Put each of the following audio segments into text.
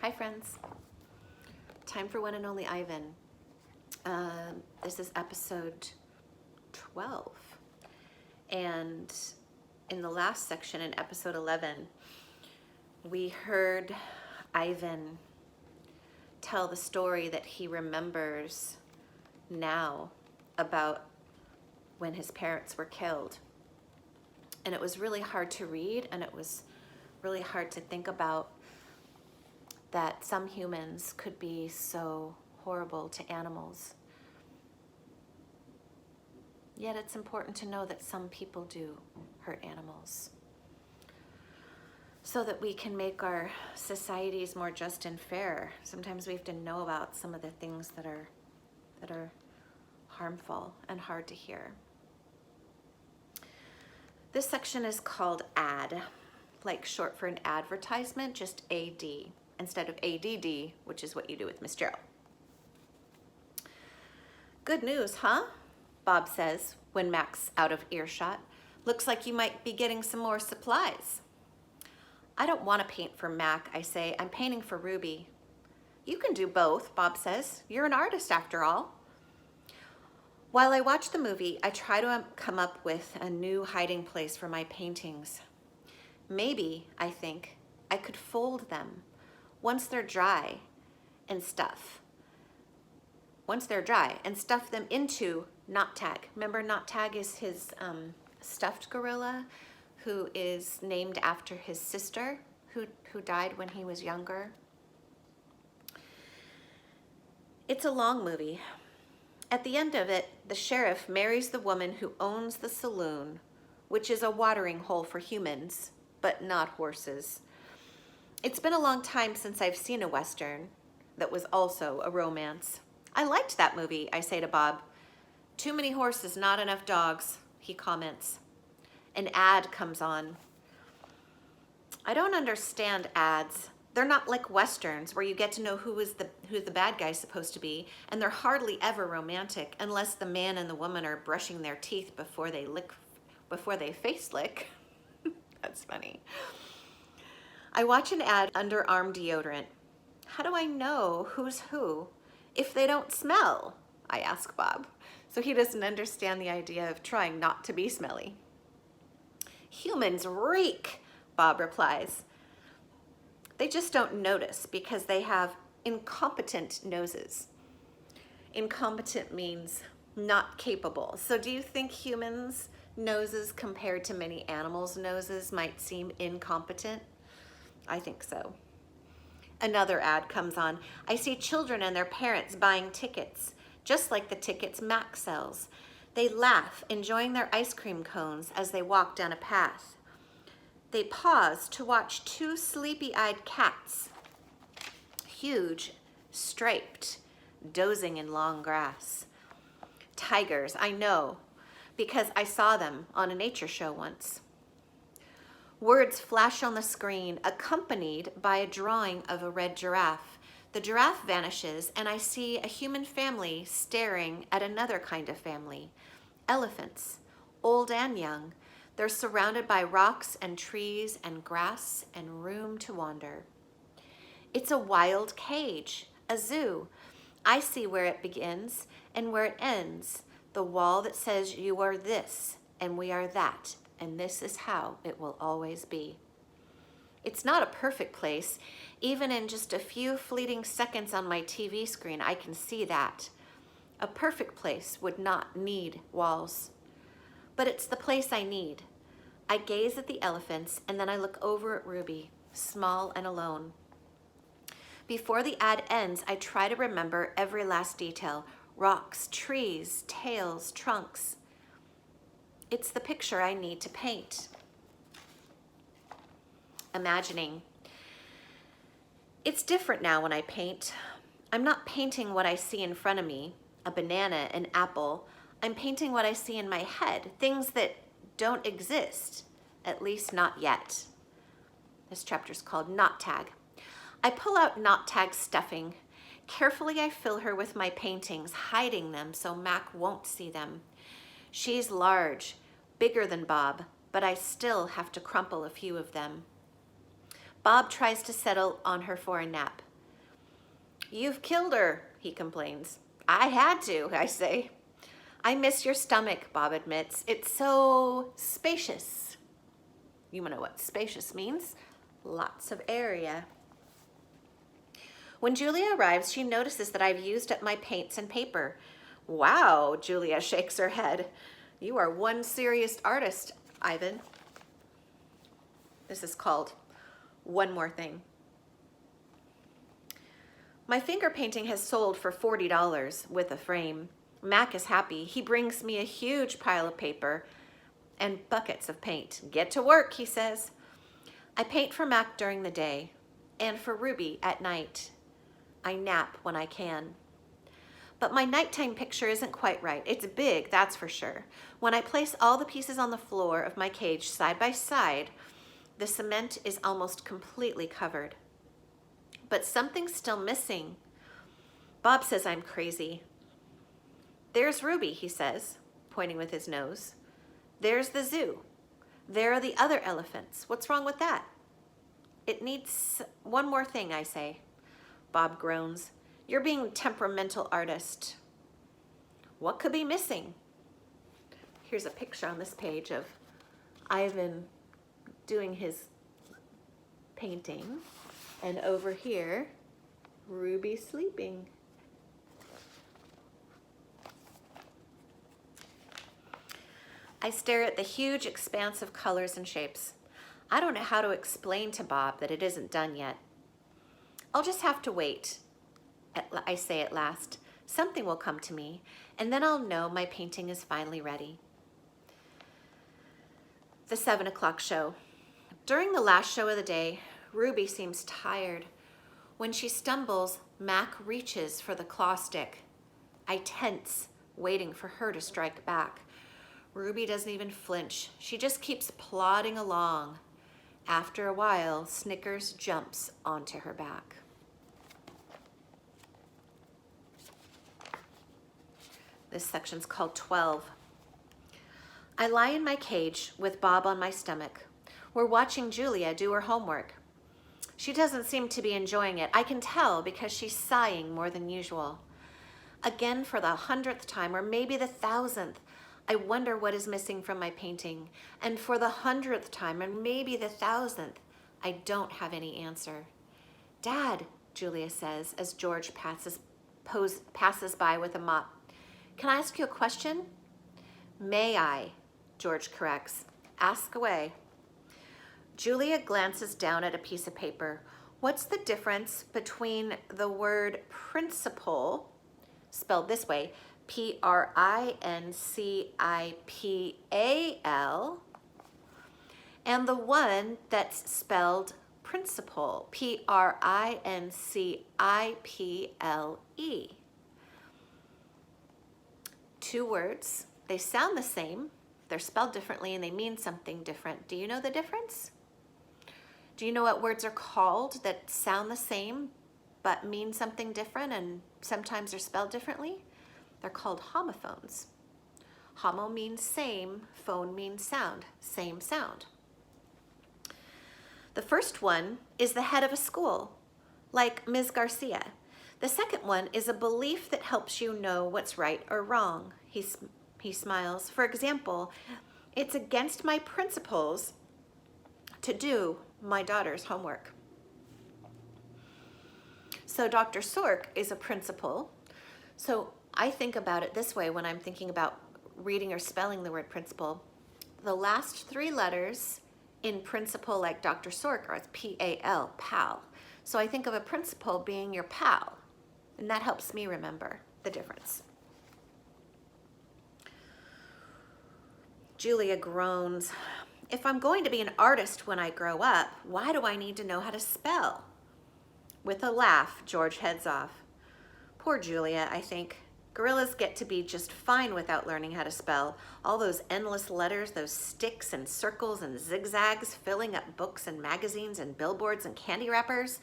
Hi friends, time for one and only Ivan. This is episode 12, and in the last section in episode 11 we heard Ivan tell the story that he remembers now about when his parents were killed, and it was really hard to read, and it was really hard to think about that some humans could be so horrible to animals. Yet it's important to know that some people do hurt animals, so that we can make our societies more just and fair. Sometimes we have to know about some of the things that are harmful and hard to hear. This section is called AD, like short for an advertisement, just AD, instead of ADD, which is what you do with Miss Gerald. Good news, huh? Bob says when Mac's out of earshot. Looks like you might be getting some more supplies. I don't want to paint for Mac, I say. I'm painting for Ruby. You can do both, Bob says. You're an artist after all. While I watch the movie, I try to come up with a new hiding place for my paintings. Maybe, I think, I could fold them once they're dry and stuff. Once they're dry and stuff them into Not Tag. Remember, Not Tag is his stuffed gorilla who is named after his sister who died when he was younger. It's a long movie. At the end of it, the sheriff marries the woman who owns the saloon, which is a watering hole for humans, but not horses. It's been a long time since I've seen a Western that was also a romance. I liked that movie, I say to Bob. Too many horses, not enough dogs, he comments. An ad comes on. I don't understand ads. They're not like Westerns where you get to know who the bad guy's supposed to be, and they're hardly ever romantic unless the man and the woman are brushing their teeth before they face lick. That's funny. I watch an ad underarm deodorant. How do I know who's who if they don't smell? I ask Bob. So he doesn't understand the idea of trying not to be smelly. Humans reek, Bob replies. They just don't notice because they have incompetent noses. Incompetent means not capable. So do you think humans' noses compared to many animals' noses might seem incompetent? I think so. Another ad comes on. I see children and their parents buying tickets, just like the tickets Mac sells. They laugh, enjoying their ice cream cones as they walk down a path. They pause to watch two sleepy-eyed cats, huge, striped, dozing in long grass. Tigers, I know, because I saw them on a nature show once. Words flash on the screen, accompanied by a drawing of a red giraffe. The giraffe vanishes, and I see a human family staring at another kind of family. Elephants, old and young. They're surrounded by rocks and trees and grass and room to wander. It's a wild cage, a zoo. I see where it begins and where it ends. The wall that says you are this and we are that, and this is how it will always be. It's not a perfect place. Even in just a few fleeting seconds on my TV screen, I can see that. A perfect place would not need walls. But it's the place I need. I gaze at the elephants, and then I look over at Ruby, small and alone. Before the ad ends, I try to remember every last detail. Rocks, trees, tails, trunks. It's the picture I need to paint. Imagining. It's different now when I paint. I'm not painting what I see in front of me, a banana, an apple. I'm painting what I see in my head, things that don't exist, at least not yet. This chapter is called Not Tag. I pull out Not Tag's stuffing. Carefully, I fill her with my paintings, hiding them so Mac won't see them. She's large, bigger than Bob, but I still have to crumple a few of them. Bob tries to settle on her for a nap. You've killed her, he complains. I had to, I say. I miss your stomach, Bob admits. It's so spacious. You know what spacious means? Lots of area. When Julia arrives, she notices that I've used up my paints and paper. Wow, Julia shakes her head. You are one serious artist, Ivan. This is called One More Thing. My finger painting has sold for $40 with a frame. Mac is happy. He brings me a huge pile of paper and buckets of paint. Get to work, he says. I paint for Mac during the day and for Ruby at night. I nap when I can. But my nighttime picture isn't quite right. It's big, that's for sure. When I place all the pieces on the floor of my cage side by side, the cement is almost completely covered. But something's still missing. Bob says I'm crazy. There's Ruby, he says, pointing with his nose. There's the zoo. There are the other elephants. What's wrong with that? It needs one more thing, I say. Bob groans. You're being a temperamental artist. What could be missing? Here's a picture on this page of Ivan doing his painting. And over here, Ruby sleeping. I stare at the huge expanse of colors and shapes. I don't know how to explain to Bob that it isn't done yet. I'll just have to wait, I say at last. Something will come to me, and then I'll know my painting is finally ready. The 7 o'clock show. During the last show of the day, Ruby seems tired. When she stumbles, Mac reaches for the claw stick. I tense, waiting for her to strike back. Ruby doesn't even flinch. She just keeps plodding along. After a while, Snickers jumps onto her back. This section's called 12. I lie in my cage with Bob on my stomach. We're watching Julia do her homework. She doesn't seem to be enjoying it. I can tell because she's sighing more than usual. Again for the 100th time, or maybe the 1000th, I wonder what is missing from my painting. And for the 100th time, and maybe the 1000th, I don't have any answer. Dad, Julia says as George passes by with a mop. Can I ask you a question? May I? George corrects. Ask away. Julia glances down at a piece of paper. What's the difference between the word principal, spelled this way, Principal, and the one that's spelled principle, Principle? Two words, they sound the same, they're spelled differently, and they mean something different. Do you know the difference? Do you know what words are called that sound the same but mean something different and sometimes are spelled differently? They're called homophones. Homo means same, phone means sound, same sound. The first one is the head of a school, like Ms. Garcia. The second one is a belief that helps you know what's right or wrong. He smiles. For example, it's against my principles to do my daughter's homework. So Dr. Sork is a principal. So I think about it this way when I'm thinking about reading or spelling the word principal. The last three letters in principal, like Dr. Sork, are P-A-L, pal. So I think of a principal being your pal, and that helps me remember the difference. Julia groans. If I'm going to be an artist when I grow up, why do I need to know how to spell? With a laugh, George heads off. Poor Julia, I think. Gorillas get to be just fine without learning how to spell. All those endless letters, those sticks and circles and zigzags filling up books and magazines and billboards and candy wrappers.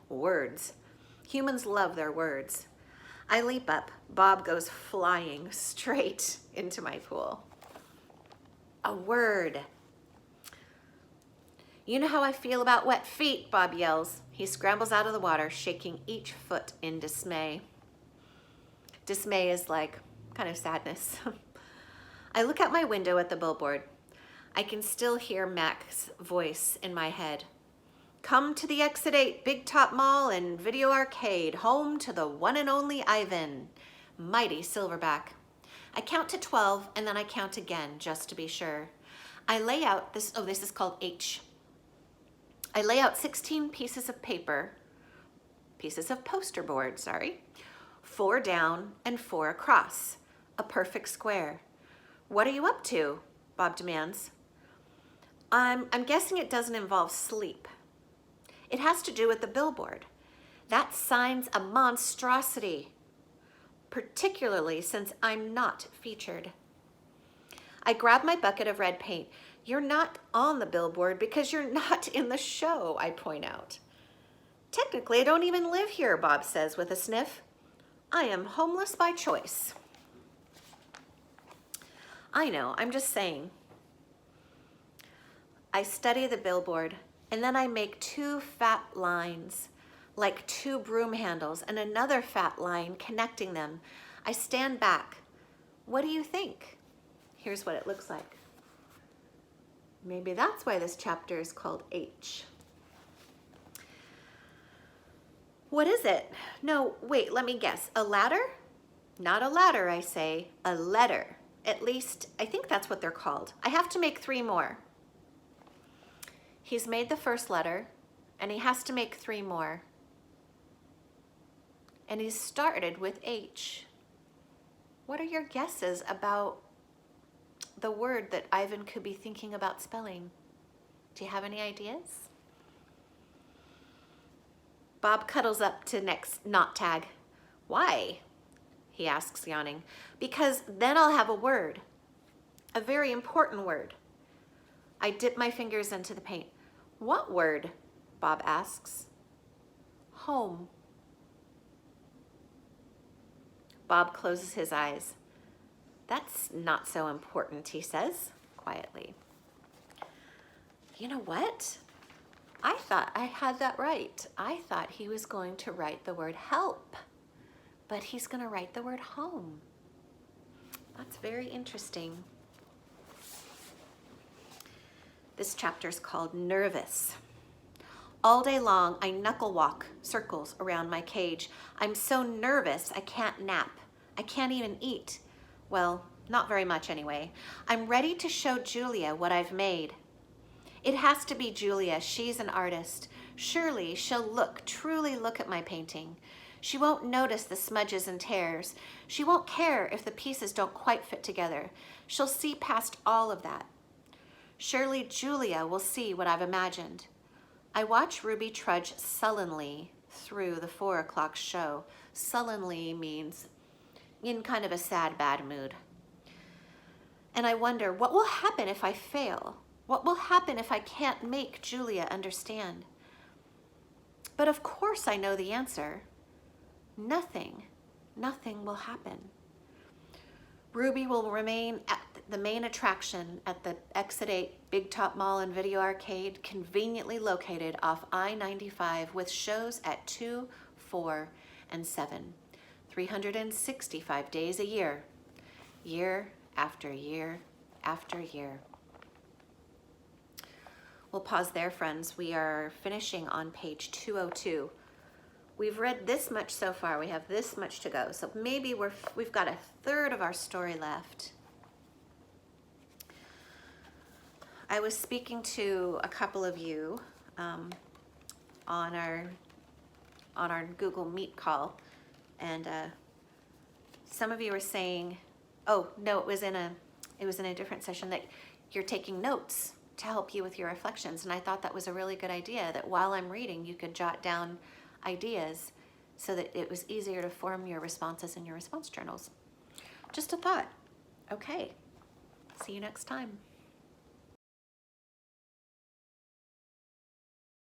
Words. Humans love their words. I leap up. Bob goes flying straight into my pool. A word. You know how I feel about wet feet, Bob yells. He scrambles out of the water, shaking each foot in dismay. Dismay is like kind of sadness. I look out my window at the billboard. I can still hear Mac's voice in my head. Come to the Exit 8 Big Top Mall and Video Arcade, home to the one and only Ivan, mighty silverback. I count to 12 and then I count again just to be sure. I lay out this, this is called H. I lay out 16 pieces of poster board, 4 down and 4 across, a perfect square. What are you up to? Bob demands. I'm guessing it doesn't involve sleep. It has to do with the billboard. That sign's a monstrosity, particularly since I'm not featured. I grab my bucket of red paint. You're not on the billboard because you're not in the show, I point out. Technically, I don't even live here, Bob says with a sniff. I am homeless by choice. I know, I'm just saying. I study the billboard, and then I make 2 fat lines, like 2 broom handles, and another fat line connecting them. I stand back. What do you think? Here's what it looks like. Maybe that's why this chapter is called H. What is it? No, wait, let me guess. A ladder? Not a ladder, I say. A letter. At least, I think that's what they're called. I have to make 3 more. He's made the first letter, and he has to make 3 more. And he's started with H. What are your guesses about the word that Ivan could be thinking about spelling? Do you have any ideas? Bob cuddles up to next knot tag. Why? He asks, yawning. Because then I'll have a word. A very important word. I dip my fingers into the paint. What word? Bob asks. Home. Bob closes his eyes. That's not so important, he says, quietly. You know what? I thought I had that right. I thought he was going to write the word help, but he's going to write the word home. That's very interesting. This chapter is called Nervous. All day long, I knuckle walk circles around my cage. I'm so nervous I can't nap. I can't even eat. Well, not very much anyway. I'm ready to show Julia what I've made. It has to be Julia. She's an artist. Surely she'll truly look at my painting. She won't notice the smudges and tears. She won't care if the pieces don't quite fit together. She'll see past all of that. Surely Julia will see what I've imagined. I watch Ruby trudge sullenly through the 4 o'clock show. Sullenly means in kind of a sad, bad mood. And I wonder, what will happen if I fail? What will happen if I can't make Julia understand? But of course I know the answer. Nothing will happen. Ruby will remain at the main attraction at the Exit 8 Big Top Mall and Video Arcade, conveniently located off I-95 with shows at 2, 4, and 7, 365 days a year, year after year after year. We'll pause there, friends. We are finishing on page 202. We've read this much so far. We have this much to go. So maybe we've got a third of our story left. I was speaking to a couple of you on our Google Meet call, and some of you were saying, oh no, it was in a different session, that you're taking notes to help you with your reflections. And I thought that was a really good idea, that while I'm reading, you could jot down ideas so that it was easier to form your responses in your response journals. Just a thought. Okay, see you next time.